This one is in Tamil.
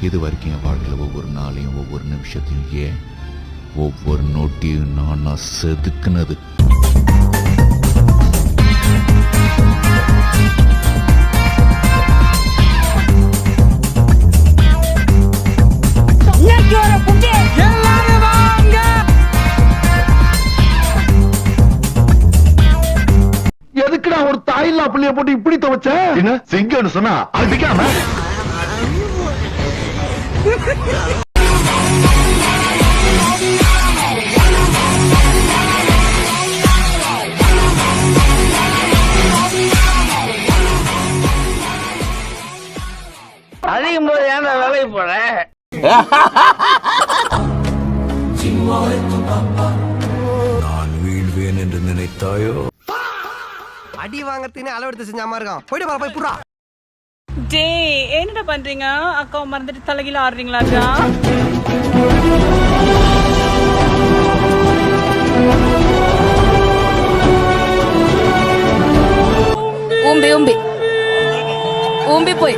இது வரைக்கும் என் வாழ்க்கையில் ஒவ்வொரு நாளையும் ஒவ்வொரு நிமிஷத்தையும் ஏன் ஒவ்வொரு நொட்டியும் நான் செதுக்குனது. எதுக்குடா ஒரு தாயில்லா புள்ளிய போட்டு இப்படி துவைச்ச? என்ன சிங்கன்னு சொன்னா அடிக்காம அதிகம் போது ஏன்டா வேலைக்கு போறேன்? நான் வீழ்வேன் என்று நினைத்தாயோ? அடி வாங்கறதுன்னு அளவெடுத்து செஞ்சாம இருக்கான். போயிட்டு வர போய் புறா. டேய் என்னடா பண்றீங்க? அக்கா மறந்துட்டு தலைகீழ ஆடுறீங்களாடா? ஊம்பி ஊம்பி ஊம்பி போய்